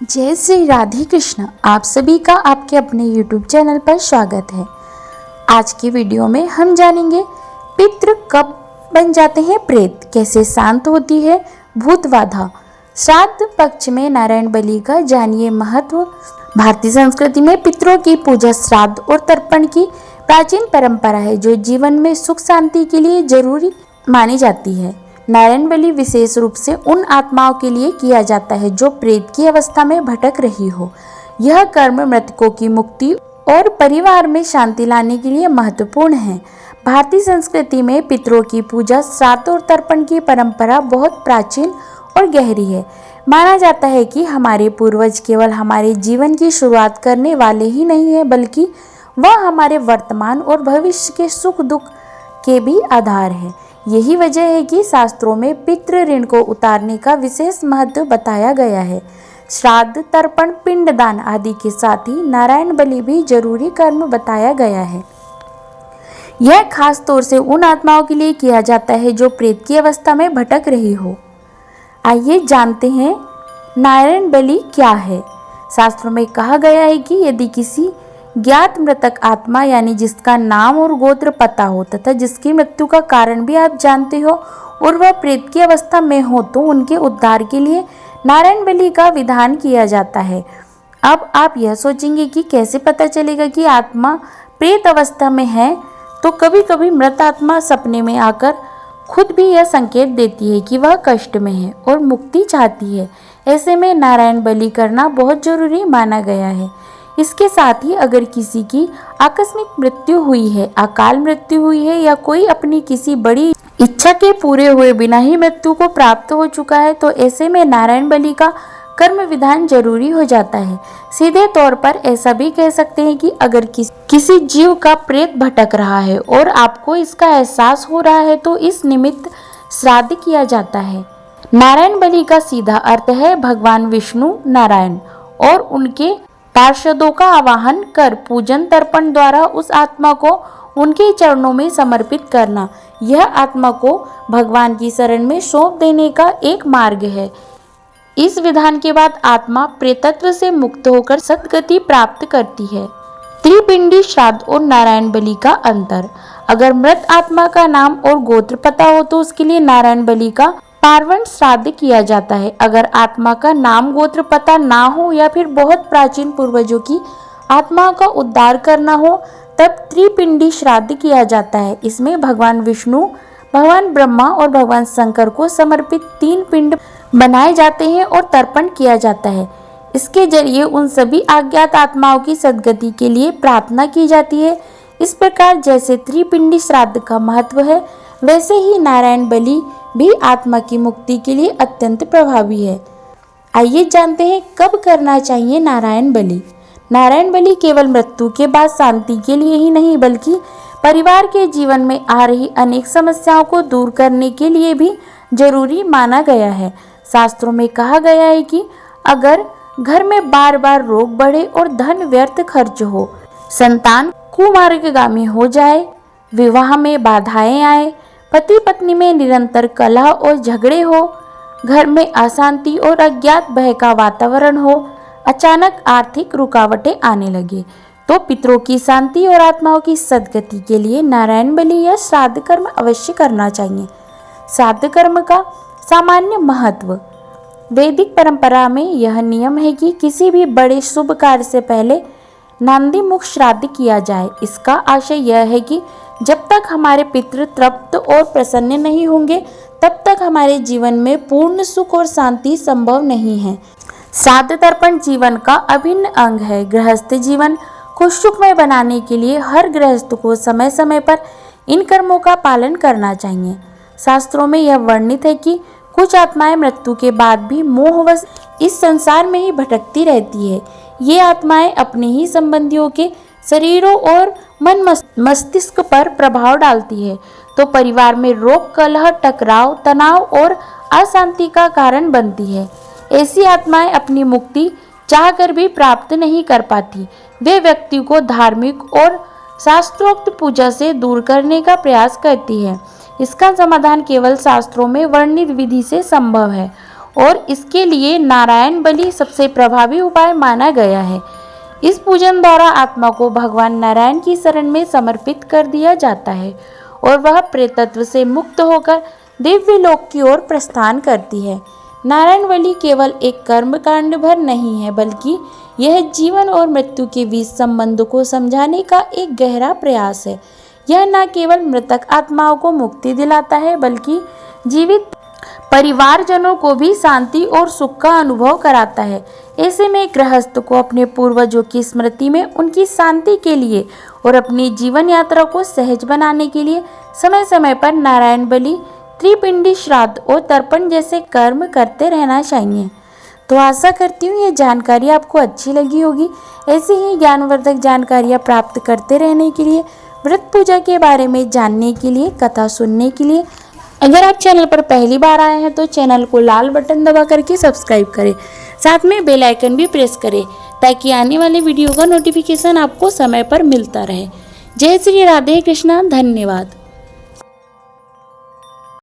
जय श्री राधे कृष्ण। आप सभी का आपके अपने YouTube चैनल पर स्वागत है। आज की वीडियो में हम जानेंगे पितृ कब बन जाते हैं प्रेत, कैसे शांत होती है भूत बाधा। श्राद्ध पक्ष में नारायण बलि का जानिए महत्व। भारतीय संस्कृति में पितरों की पूजा श्राद्ध और तर्पण की प्राचीन परंपरा है जो जीवन में सुख शांति के लिए जरूरी मानी जाती है। नारायण बलि विशेष रूप से उन आत्माओं के लिए किया जाता है जो प्रेत की अवस्था में भटक रही हो। यह कर्म मृतकों की मुक्ति और परिवार में शांति लाने के लिए महत्वपूर्ण है। भारतीय संस्कृति में पितरों की पूजा श्राद्ध और तर्पण की परंपरा बहुत प्राचीन और गहरी है। माना जाता है कि हमारे पूर्वज केवल हमारे जीवन की शुरुआत करने वाले ही नहीं है, बल्कि वह हमारे वर्तमान और भविष्य के सुख दुख के भी आधार है। यही वजह है कि शास्त्रों में पितृ ऋण को उतारने का विशेष महत्व बताया गया है। श्राद्ध, तर्पण, पिंडदान आदि के साथ ही नारायण बलि भी जरूरी कर्म बताया गया है। यह खास तौर से उन आत्माओं के लिए किया जाता है जो प्रेत की अवस्था में भटक रही हो। आइए जानते हैं नारायण बलि क्या है। शास्त्रों में कहा गया है कि यदि किसी ज्ञात मृतक आत्मा यानी जिसका नाम और गोत्र पता हो तथा जिसकी मृत्यु का कारण भी आप जानते हो और वह प्रेत की अवस्था में हो तो उनके उद्धार के लिए नारायण बलि का विधान किया जाता है। अब आप यह सोचेंगे कि कैसे पता चलेगा कि आत्मा प्रेत अवस्था में है, तो कभी कभी मृत आत्मा सपने में आकर खुद भी यह संकेत देती है कि वह कष्ट में है और मुक्ति चाहती है। ऐसे में नारायण बलि करना बहुत जरूरी माना गया है। इसके साथ ही अगर किसी की आकस्मिक मृत्यु हुई है, अकाल मृत्यु हुई है या कोई अपनी किसी बड़ी इच्छा के पूरे हुए बिना ही मृत्यु को प्राप्त हो चुका है, तो ऐसे में नारायण बलि का कर्म विधान जरूरी हो जाता है। सीधे तौर पर ऐसा भी कह सकते हैं कि अगर किसी जीव का प्रेत भटक रहा है और आपको इसका एहसास हो रहा है तो इस निमित्त श्राद्ध किया जाता है। नारायण बलि का सीधा अर्थ है भगवान विष्णु नारायण और उनके पार्षदों का आवाहन कर पूजन तर्पण द्वारा उस आत्मा को उनके चरणों में समर्पित करना। यह आत्मा को भगवान की शरण में सौंप देने का एक मार्ग है। इस विधान के बाद आत्मा प्रेतत्व से मुक्त होकर सद्गति प्राप्त करती है। त्रिपिंडी श्राद्ध और नारायण बलि का अंतर। अगर मृत आत्मा का नाम और गोत्र पता हो तो उसके लिए नारायण बलि का पार्वण श्राद्ध किया जाता है। अगर आत्मा का नाम गोत्र पता ना हो या फिर बहुत प्राचीन पूर्वजों की आत्माओं का उद्धार करना हो तब त्रिपिंडी श्राद्ध किया जाता है। इसमें भगवान विष्णु, भगवान ब्रह्मा और भगवान शंकर को समर्पित 3 पिंड बनाए जाते हैं और तर्पण किया जाता है। इसके जरिए उन सभी अज्ञात आत्माओं की सद्गति के लिए प्रार्थना की जाती है। इस प्रकार जैसे त्रिपिंडी श्राद्ध का महत्व है, वैसे ही नारायण बलि भी आत्मा की मुक्ति के लिए अत्यंत प्रभावी है। आइए जानते हैं कब करना चाहिए नारायण बलि। नारायण बलि केवल मृत्यु के बाद शांति के लिए ही नहीं, बल्कि परिवार के जीवन में आ रही अनेक समस्याओं को दूर करने के लिए भी जरूरी माना गया है। शास्त्रों में कहा गया है कि अगर घर में बार बार रोग बढ़े और धन व्यर्थ खर्च हो, संतान कुमार्गगामी हो जाए, विवाह में बाधाएं आए, पति पत्नी में निरंतर कलह और झगड़े हो, घर में अशांति और अज्ञात भय का वातावरण हो, अचानक आर्थिक रुकावटें आने लगे, तो पितरों की शांति और आत्माओं की सद्गति के लिए नारायण बलि या श्राद्ध कर्म अवश्य करना चाहिए। श्राद्ध कर्म का सामान्य महत्व। वैदिक परंपरा में यह नियम है कि किसी भी बड़े शुभ कार्य से पहले नांदी मुख श्राद्ध किया जाए। इसका आशय यह है कि जब तक हमारे पितृ तृप्त और प्रसन्न नहीं होंगे तब तक हमारे जीवन में पूर्ण सुख और शांति संभव नहीं है। श्राद्ध तर्पण जीवन का अभिन्न अंग है। गृहस्थ जीवन को सुखमय बनाने के लिए हर गृहस्थ को समय समय पर इन कर्मों का पालन करना चाहिए। शास्त्रों में यह वर्णित है कि कुछ आत्माएं मृत्यु के बाद भी मोहवश इस संसार में ही भटकती रहती है। ये आत्माएं अपने ही संबंधियों के शरीरों और मन मस्तिष्क पर प्रभाव डालती है, तो परिवार में रोग, कलह, टकराव, तनाव और अशांति का कारण बनती है। ऐसी आत्माएं अपनी मुक्ति चाहकर भी प्राप्त नहीं कर पाती। वे व्यक्ति को धार्मिक और शास्त्रोक्त पूजा से दूर करने का प्रयास करती है। इसका समाधान केवल शास्त्रों में वर्णित विधि से संभव है और इसके लिए नारायण बलि सबसे प्रभावी उपाय माना गया है। इस पूजन द्वारा आत्मा को भगवान नारायण की शरण में समर्पित कर दिया जाता है और वह प्रेतत्व से मुक्त होकर दिव्य लोक की ओर प्रस्थान करती है। नारायण बलि केवल एक कर्मकांड भर नहीं है, बल्कि यह जीवन और मृत्यु के बीच संबंध को समझाने का एक गहरा प्रयास है। यह न केवल मृतक आत्माओं को मुक्ति दिलाता है, बल्कि जीवित परिवारजनों को भी शांति और सुख का अनुभव कराता है। ऐसे में गृहस्थ को अपने पूर्वजों की स्मृति में उनकी शांति के लिए और अपनी जीवन यात्रा को सहज बनाने के लिए समय समय पर नारायण बलि, त्रिपिंडी श्राद्ध और तर्पण जैसे कर्म करते रहना चाहिए। तो आशा करती हूँ ये जानकारी आपको अच्छी लगी होगी। ऐसे ही ज्ञानवर्धक जानकारियाँ प्राप्त करते रहने के लिए, व्रत पूजा के बारे में जानने के लिए, कथा सुनने के लिए अगर आप चैनल पर पहली बार आए हैं तो चैनल को लाल बटन दबा करके सब्सक्राइब करें, साथ में बेल आइकन भी प्रेस करें ताकि आने वाले वीडियो का नोटिफिकेशन आपको समय पर मिलता रहे। जय श्री राधे कृष्णा, धन्यवाद।